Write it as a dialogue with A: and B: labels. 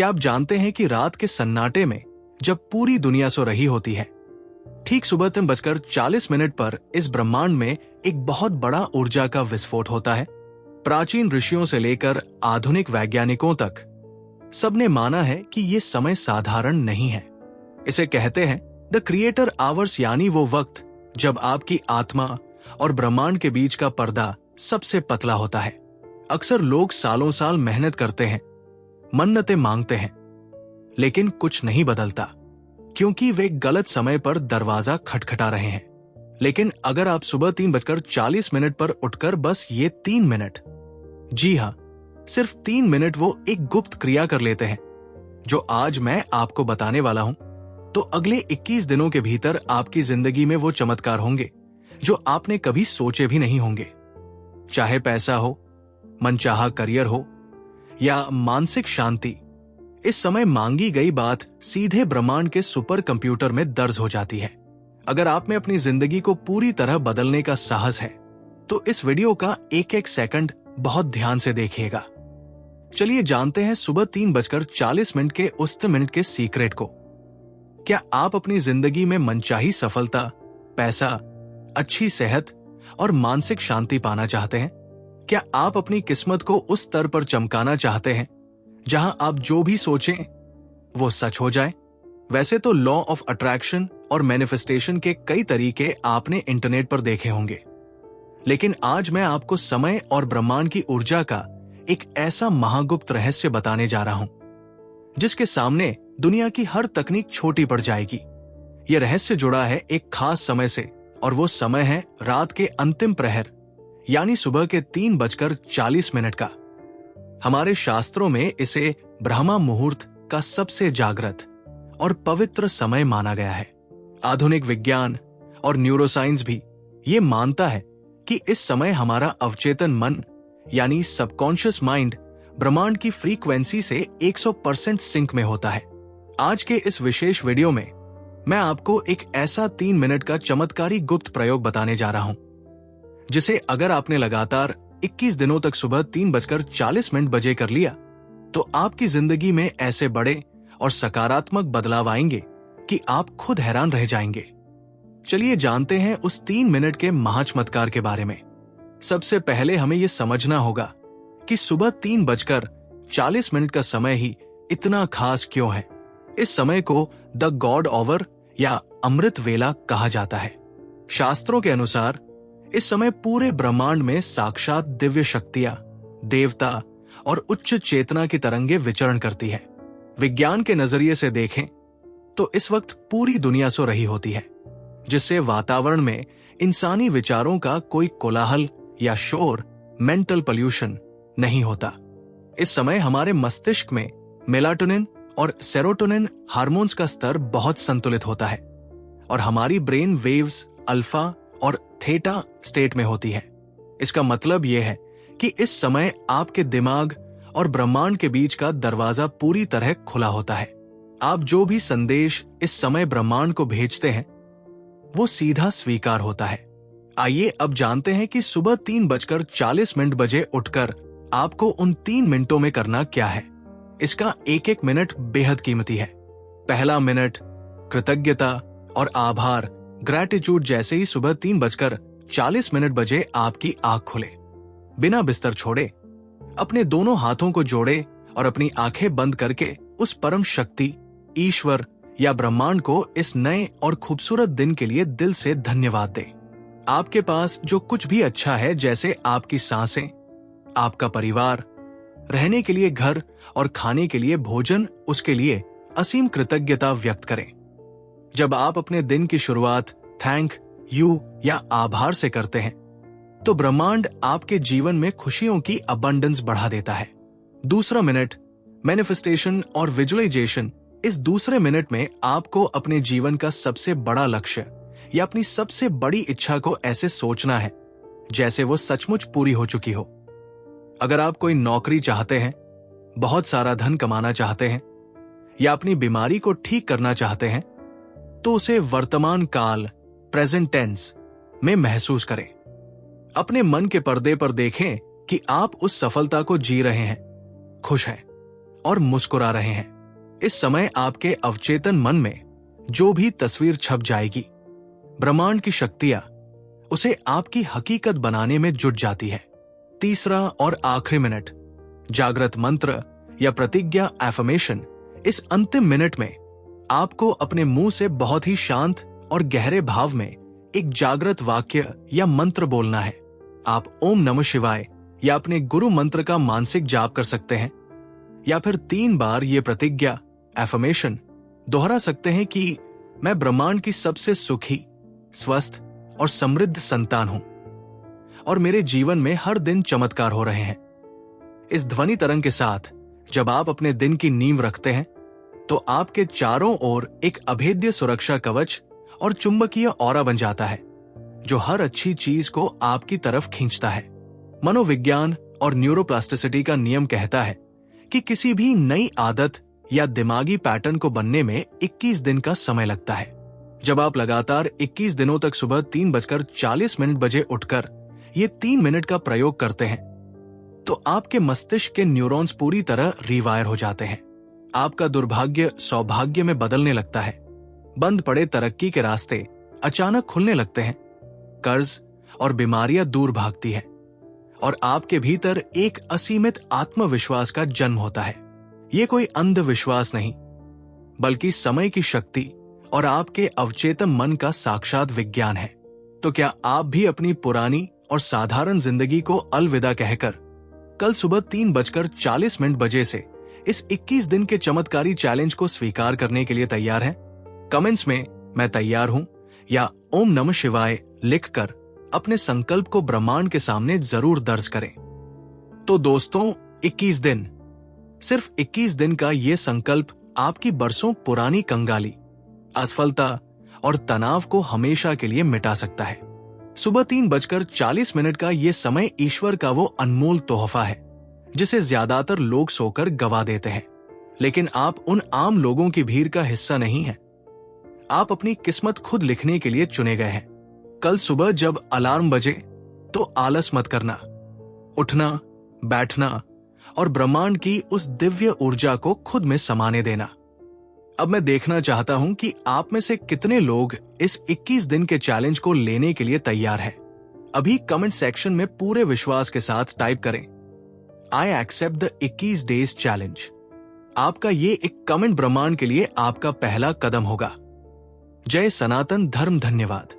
A: क्या आप जानते हैं कि रात के सन्नाटे में जब पूरी दुनिया सो रही होती है, ठीक सुबह 3:40 पर इस ब्रह्मांड में एक बहुत बड़ा ऊर्जा का विस्फोट होता है। प्राचीन ऋषियों से लेकर आधुनिक वैज्ञानिकों तक सबने माना है कि ये समय साधारण नहीं है। इसे कहते हैं द क्रिएटर आवर्स, यानी वो वक्त जब आपकी आत्मा और ब्रह्मांड के बीच का पर्दा सबसे पतला होता है। अक्सर लोग सालों साल मेहनत करते हैं, मन्नतें मांगते हैं, लेकिन कुछ नहीं बदलता क्योंकि वे गलत समय पर दरवाजा खटखटा रहे हैं। लेकिन अगर आप सुबह 3:40 पर उठकर बस ये 3 मिनट, जी हां, सिर्फ 3 मिनट वो एक गुप्त क्रिया कर लेते हैं जो आज मैं आपको बताने वाला हूं, तो अगले 21 दिनों के भीतर आपकी जिंदगी में वो चमत्कार होंगे जो आपने कभी सोचे भी नहीं होंगे। चाहे पैसा हो, मनचाहा करियर हो या मानसिक शांति, इस समय मांगी गई बात सीधे ब्रह्मांड के सुपर कंप्यूटर में दर्ज हो जाती है। अगर आप में अपनी जिंदगी को पूरी तरह बदलने का साहस है तो इस वीडियो का एक एक सेकंड बहुत ध्यान से देखिएगा। चलिए जानते हैं सुबह 3:40 के उस मिनट के सीक्रेट को। क्या आप अपनी जिंदगी में मनचाही सफलता, पैसा, अच्छी सेहत और मानसिक शांति पाना चाहते हैं? क्या आप अपनी किस्मत को उस स्तर पर चमकाना चाहते हैं जहां आप जो भी सोचें वो सच हो जाए? वैसे तो लॉ ऑफ अट्रैक्शन और मैनिफेस्टेशन के कई तरीके आपने इंटरनेट पर देखे होंगे, लेकिन आज मैं आपको समय और ब्रह्मांड की ऊर्जा का एक ऐसा महागुप्त रहस्य बताने जा रहा हूं जिसके सामने दुनिया की हर तकनीक छोटी पड़ जाएगी। यह रहस्य जुड़ा है एक खास समय से, और वो समय है रात के अंतिम प्रहर, यानी सुबह के 3:40 का। हमारे शास्त्रों में इसे ब्रह्मा मुहूर्त का सबसे जागृत और पवित्र समय माना गया है। आधुनिक विज्ञान और न्यूरोसाइंस भी ये मानता है कि इस समय हमारा अवचेतन मन, यानी सबकॉन्शियस माइंड, ब्रह्मांड की फ्रीक्वेंसी से 100% सिंक में होता है। आज के इस विशेष वीडियो में मैं आपको एक ऐसा 3 मिनट का चमत्कारी गुप्त प्रयोग बताने जा रहा हूं जिसे अगर आपने लगातार 21 दिनों तक सुबह 3:40 बजे कर लिया तो आपकी जिंदगी में ऐसे बड़े और सकारात्मक बदलाव आएंगे कि आप खुद हैरान रह जाएंगे। चलिए जानते हैं उस 3 मिनट के महाचमत्कार के बारे में। सबसे पहले हमें यह समझना होगा कि सुबह 3:40 का समय ही इतना खास क्यों है। इस समय को द गॉड ऑवर या अमृत वेला कहा जाता है। शास्त्रों के अनुसार इस समय पूरे ब्रह्मांड में साक्षात दिव्य शक्तियां, देवता और उच्च चेतना की तरंगे विचरण करती है। विज्ञान के नजरिए से देखें तो इस वक्त पूरी दुनिया सो रही होती है, जिससे वातावरण में इंसानी विचारों का कोई कोलाहल या शोर, मेंटल पोल्यूशन नहीं होता। इस समय हमारे मस्तिष्क में मेलाटोनिन और सेरोटोनिन हार्मोन्स का स्तर बहुत संतुलित होता है और हमारी ब्रेन वेव्स अल्फा और थीटा स्टेट में होती है। इसका मतलब यह है कि इस समय आपके दिमाग और ब्रह्मांड के बीच का दरवाजा पूरी तरह खुला होता है। आप जो भी संदेश इस समय ब्रह्मांड को भेजते हैं वो सीधा स्वीकार होता है। आइए अब जानते हैं कि सुबह 3:40 बजे उठकर आपको उन 3 मिनटों में करना क्या है। इसका एक एक मिनट बेहद कीमती है। पहला मिनट कृतज्ञता और आभार, ग्रैटिट्यूड। जैसे ही सुबह 3:40 बजे आपकी आंख खुले, बिना बिस्तर छोड़े अपने दोनों हाथों को जोड़े और अपनी आंखें बंद करके उस परम शक्ति, ईश्वर या ब्रह्मांड को इस नए और खूबसूरत दिन के लिए दिल से धन्यवाद दें। आपके पास जो कुछ भी अच्छा है, जैसे आपकी सांसें, आपका परिवार, रहने के लिए घर और खाने के लिए भोजन, उसके लिए असीम कृतज्ञता व्यक्त करें। जब आप अपने दिन की शुरुआत थैंक यू या आभार से करते हैं तो ब्रह्मांड आपके जीवन में खुशियों की अबंडेंस बढ़ा देता है। दूसरा मिनट मैनिफेस्टेशन और विजुअलाइजेशन। इस दूसरे मिनट में आपको अपने जीवन का सबसे बड़ा लक्ष्य या अपनी सबसे बड़ी इच्छा को ऐसे सोचना है जैसे वो सचमुच पूरी हो चुकी हो। अगर आप कोई नौकरी चाहते हैं, बहुत सारा धन कमाना चाहते हैं या अपनी बीमारी को ठीक करना चाहते हैं तो उसे वर्तमान काल, प्रेजेंट टेंस में महसूस करें। अपने मन के पर्दे पर देखें कि आप उस सफलता को जी रहे हैं, खुश हैं और मुस्कुरा रहे हैं। इस समय आपके अवचेतन मन में जो भी तस्वीर छप जाएगी, ब्रह्मांड की शक्तियां उसे आपकी हकीकत बनाने में जुट जाती है। तीसरा और आखिरी मिनट, जागृत मंत्र या प्रतिज्ञा एफर्मेशन। इस अंतिम मिनट में आपको अपने मुंह से बहुत ही शांत और गहरे भाव में एक जागृत वाक्य या मंत्र बोलना है। आप ओम नमः शिवाय या अपने गुरु मंत्र का मानसिक जाप कर सकते हैं, या फिर 3 बार ये प्रतिज्ञा एफर्मेशन दोहरा सकते हैं कि मैं ब्रह्मांड की सबसे सुखी, स्वस्थ और समृद्ध संतान हूं और मेरे जीवन में हर दिन चमत्कार हो रहे हैं। इस ध्वनि तरंग के साथ जब आप अपने दिन की नींव रखते हैं तो आपके चारों ओर एक अभेद्य सुरक्षा कवच और चुंबकीय ऑरा बन जाता है जो हर अच्छी चीज को आपकी तरफ खींचता है। मनोविज्ञान और न्यूरोप्लास्टिसिटी का नियम कहता है कि किसी भी नई आदत या दिमागी पैटर्न को बनने में 21 दिन का समय लगता है। जब आप लगातार 21 दिनों तक सुबह 3:40 बजे उठकर ये 3 मिनट का प्रयोग करते हैं तो आपके मस्तिष्क के न्यूरॉन्स पूरी तरह रिवायर हो जाते हैं। आपका दुर्भाग्य सौभाग्य में बदलने लगता है। बंद पड़े तरक्की के रास्ते अचानक खुलने लगते हैं। कर्ज और बीमारियां दूर भागती हैं और आपके भीतर एक असीमित आत्मविश्वास का जन्म होता है। ये कोई अंधविश्वास नहीं, बल्कि समय की शक्ति और आपके अवचेतन मन का साक्षात विज्ञान है। तो क्या आप भी अपनी पुरानी और साधारण जिंदगी को अलविदा कहकर कल सुबह 3:40 बजे से इस 21 दिन के चमत्कारी चैलेंज को स्वीकार करने के लिए तैयार हैं? कमेंट्स में मैं तैयार हूं या ओम नमः शिवाय लिखकर अपने संकल्प को ब्रह्मांड के सामने जरूर दर्ज करें। तो दोस्तों, 21 दिन, सिर्फ 21 दिन का ये संकल्प आपकी बरसों पुरानी कंगाली, असफलता और तनाव को हमेशा के लिए मिटा सकता है। सुबह 3:40 का ये समय ईश्वर का वो अनमोल तोहफा है जिसे ज्यादातर लोग सोकर गवा देते हैं। लेकिन आप उन आम लोगों की भीड़ का हिस्सा नहीं हैं। आप अपनी किस्मत खुद लिखने के लिए चुने गए हैं। कल सुबह जब अलार्म बजे तो आलस मत करना। उठना, बैठना और ब्रह्मांड की उस दिव्य ऊर्जा को खुद में समाने देना। अब मैं देखना चाहता हूं कि आप में से कितने लोग इस 21 दिन के चैलेंज को लेने के लिए तैयार हैं। अभी कमेंट सेक्शन में पूरे विश्वास के साथ टाइप करें, I accept the 21 days challenge. आपका ये एक कमेंट ब्रह्मांड के लिए आपका पहला कदम होगा। जय सनातन धर्म। धन्यवाद।